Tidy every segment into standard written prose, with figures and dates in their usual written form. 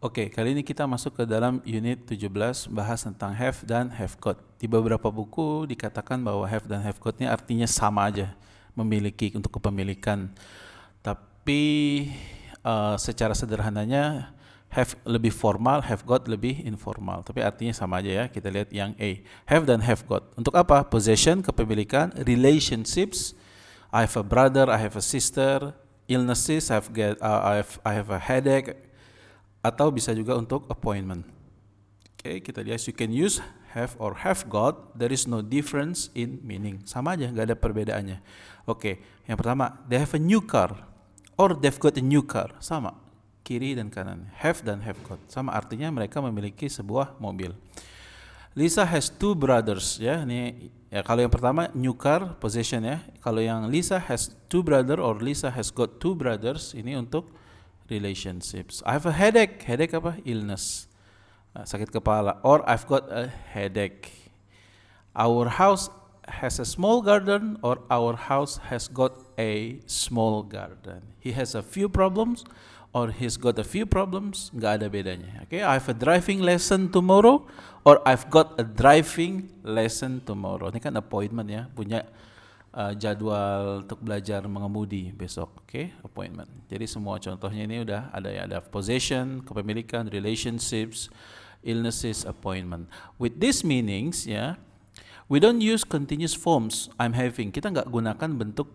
Oke, kali ini kita masuk ke dalam unit 17, bahas tentang have dan have got. Di beberapa buku dikatakan bahwa have dan have got ini artinya sama aja, memiliki untuk kepemilikan. Tapi secara sederhananya have lebih formal, have got lebih informal. Tapi artinya sama aja ya. Kita lihat yang A, have dan have got. Untuk apa? Possession, kepemilikan, relationships. I have a brother, I have a sister. Illnesses, I have a headache. Atau bisa juga untuk appointment. Oke, kita lihat, you can use have or have got. There is no difference in meaning. Sama aja, nggak ada perbedaannya. Oke, yang pertama, they have a new car or they've got a new car. Sama, kiri dan kanan. Have dan have got. Sama, artinya mereka memiliki sebuah mobil. Lisa has two brothers, ya. Ini ya, kalau yang pertama new car, possession ya. Kalau yang Lisa has two brother or Lisa has got two brothers, ini untuk relationships. I have a headache. Headache apa? Illness. Sakit kepala. Or I've got a headache. Our house has a small garden or our house has got a small garden. He has a few problems or he's got a few problems. Nggak ada bedanya. Okay, I have a driving lesson tomorrow or I've got a driving lesson tomorrow. Ini kan appointment ya, punya jadwal untuk belajar mengemudi besok. Oke, appointment. Jadi semua contohnya ini udah ada ya, ada possession, kepemilikan, relationships, illnesses, appointment. With these meanings ya, we don't use continuous forms. I'm having. Kita nggak gunakan bentuk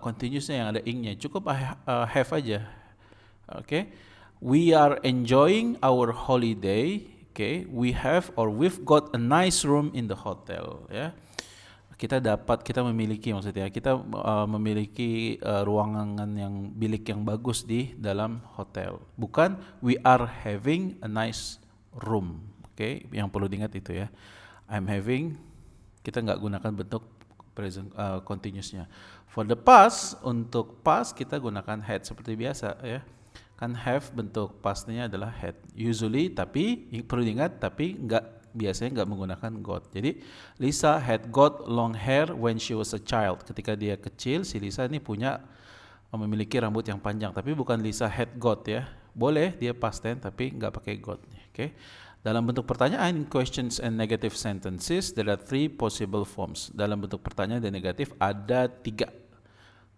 continuousnya yang ada ing-nya. Cukup have aja. Oke. We are enjoying our holiday. Okay, we have or we've got a nice room in the hotel. Ya. Kita memiliki, maksudnya kita memiliki ruangan yang bilik yang bagus di dalam hotel. Bukan we are having a nice room. Oke, yang perlu diingat itu ya. I'm having, kita nggak gunakan bentuk present continuousnya. For the past, untuk past kita gunakan had seperti biasa ya. Kan have bentuk pastnya adalah had. Usually, tapi perlu diingat, tapi biasanya nggak menggunakan got. Jadi Lisa had got long hair when she was a child. Ketika dia kecil, si Lisa ini memiliki rambut yang panjang. Tapi bukan Lisa had got ya. Boleh dia past tense tapi nggak pakai got. Oke. Dalam bentuk pertanyaan, in questions and negative sentences, there are three possible forms. Dalam bentuk pertanyaan dan negatif ada 3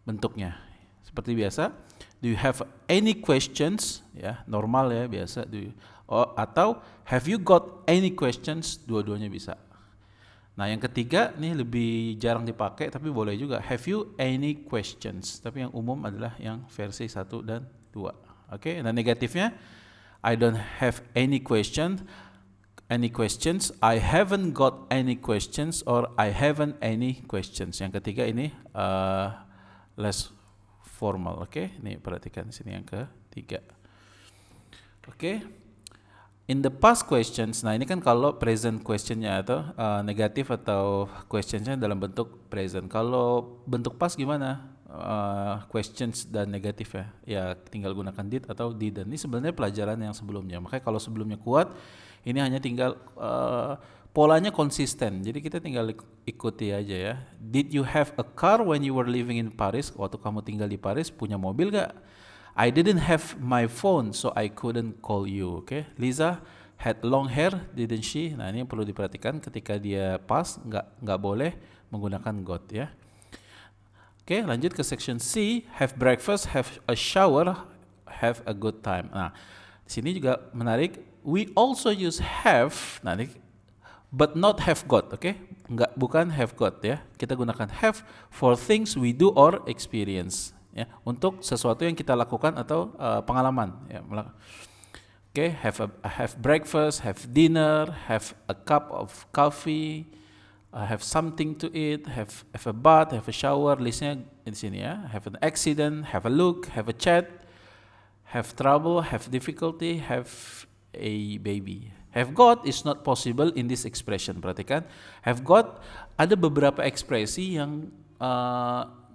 bentuknya. Seperti biasa, do you have any questions? Ya, normal ya, biasa. Atau have you got any questions? Dua-duanya bisa. Nah, yang ketiga nih lebih jarang dipakai tapi boleh juga. Have you any questions? Tapi yang umum adalah yang versi 1 dan 2. Oke, nah negatifnya I don't have any questions. I haven't got any questions or I haven't any questions. Yang ketiga ini less formal. Oke, ini perhatikan sini yang ketiga. Oke. In the past questions, nah ini kan kalau present questionnya atau negatif atau questionsnya dalam bentuk present. Kalau bentuk past gimana? Questions dan negatif ya. Ya tinggal gunakan did atau didn't. Ini sebenarnya pelajaran yang sebelumnya. Makanya kalau sebelumnya kuat, ini hanya tinggal polanya konsisten. Jadi kita tinggal ikuti aja ya. Did you have a car when you were living in Paris? Waktu kamu tinggal di Paris, punya mobil gak? I didn't have my phone, so I couldn't call you. Okay, Lisa had long hair, didn't she? Nah ini perlu diperhatikan ketika dia pas, nggak boleh menggunakan got ya. Oke, lanjut ke section C. Have breakfast, have a shower, have a good time. Nah, di sini juga menarik. We also use have, but not have got. Oke, bukan have got ya. Kita gunakan have for things we do or experience. Ya, untuk sesuatu yang kita lakukan atau pengalaman ya. Oke, have breakfast, have dinner, have a cup of coffee, have something to eat, have a bath, have a shower. Listnya di sini ya. Have an accident, have a look, have a chat, have trouble, have difficulty, have a baby. Have got is not possible in this expression. Perhatikan, have got ada beberapa ekspresi yang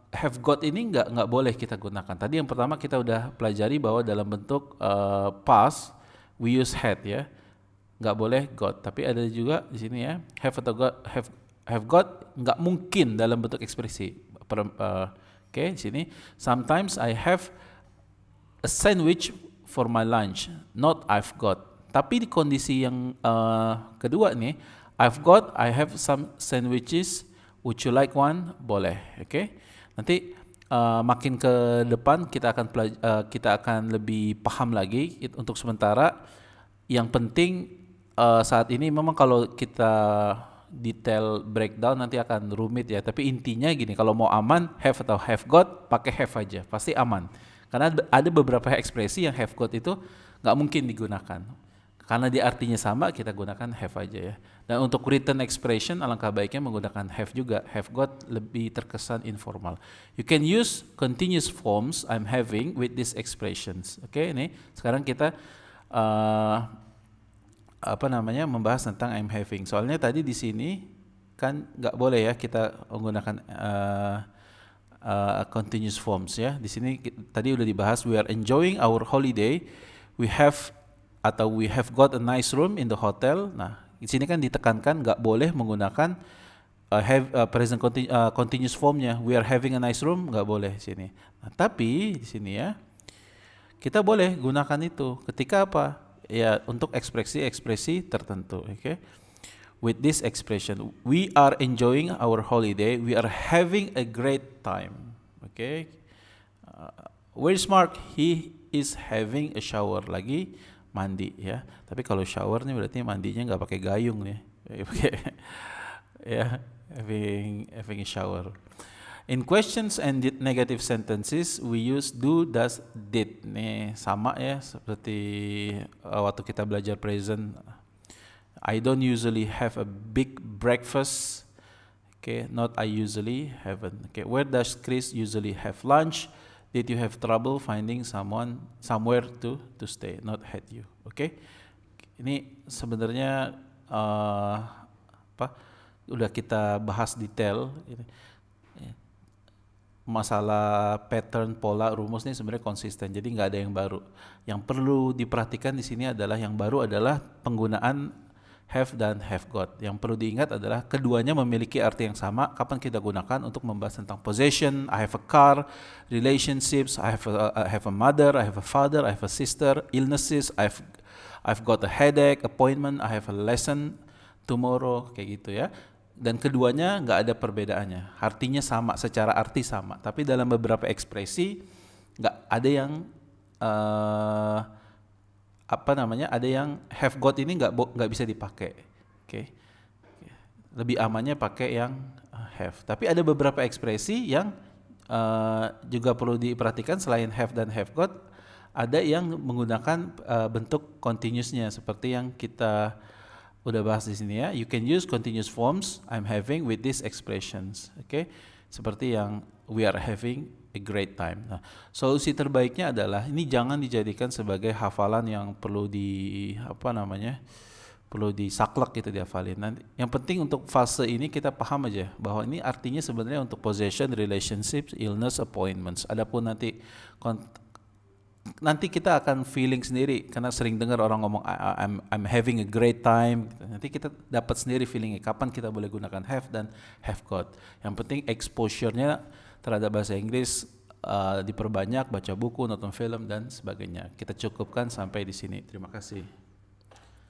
have got ini nggak boleh kita gunakan. Tadi yang pertama kita udah pelajari bahwa dalam bentuk past we use had ya, nggak boleh got. Tapi ada juga di sini ya, have atau got, have got nggak mungkin dalam bentuk ekspresi. Oke, di sini sometimes I have a sandwich for my lunch, not I've got. Tapi di kondisi yang kedua nih, I've got, I have some sandwiches, would you like one? Boleh, oke? Nanti makin ke depan kita akan lebih paham lagi. Untuk sementara, yang penting saat ini memang kalau kita detail breakdown nanti akan rumit ya. Tapi intinya gini, kalau mau aman, have atau have got, pakai have aja, pasti aman. Karena ada beberapa ekspresi yang have got itu nggak mungkin digunakan. Karena di artinya sama, kita gunakan have aja ya. Dan untuk written expression, alangkah baiknya menggunakan have juga. Have got lebih terkesan informal. You can use continuous forms I'm having with these expressions. Oke, ini sekarang kita membahas tentang I'm having. Soalnya tadi di sini kan nggak boleh ya kita menggunakan continuous forms ya. Di sini tadi udah dibahas, we are enjoying our holiday, we have got a nice room in the hotel. Nah, di sini kan ditekankan nggak boleh menggunakan present continuous formnya. We are having a nice room, nggak boleh di sini. Nah, tapi di sini ya kita boleh gunakan itu ketika apa? Ya, untuk ekspresi-ekspresi tertentu. Okay? With this expression, we are enjoying our holiday. We are having a great time. Okay? Where's Mark? He is having a shower. Lagi mandi ya. Tapi kalau shower nih berarti mandinya nggak pakai gayung nih. Ya, having a shower. In questions and negative sentences, we use do, does, did. Nih sama ya seperti waktu kita belajar present. I don't usually have a big breakfast. Okay, not I usually haven't. Okay, where does Chris usually have lunch? Did you have trouble finding somewhere to stay? Not had you. Okay, ini sebenarnya udah kita bahas detail. Masalah pattern, pola, rumus ini sebenarnya konsisten, jadi nggak ada yang baru. Yang perlu diperhatikan di sini adalah yang baru adalah penggunaan have dan have got. Yang perlu diingat adalah keduanya memiliki arti yang sama. Kapan kita gunakan untuk membahas tentang possession, I have a car, relationships, I have a mother, I have a father, I have a sister, illnesses, I've got a headache, appointment, I have a lesson tomorrow, kayak gitu ya. Dan keduanya nggak ada perbedaannya, artinya sama, secara arti sama. Tapi dalam beberapa ekspresi nggak ada yang ada yang have got ini nggak bisa dipakai. Okay. Lebih amannya pakai yang have. Tapi ada beberapa ekspresi yang juga perlu diperhatikan selain have dan have got. Ada yang menggunakan bentuk continuousnya seperti yang kita udah bahas di sini ya. You can use continuous forms I'm having with these expressions. Okay? Seperti yang we are having a great time. Nah, solusi terbaiknya adalah ini jangan dijadikan sebagai hafalan yang perlu perlu disaklek gitu dihafalin. Nanti yang penting untuk fase ini kita paham aja bahwa ini artinya sebenarnya untuk possession, relationships, illness, appointments. Adapun nanti kita akan feeling sendiri karena sering dengar orang ngomong I'm having a great time. Nanti kita dapat sendiri feelingnya kapan kita boleh gunakan have dan have got. Yang penting exposure-nya terhadap bahasa Inggris diperbanyak, baca buku, nonton film dan sebagainya. Kita cukupkan sampai di sini. Terima kasih.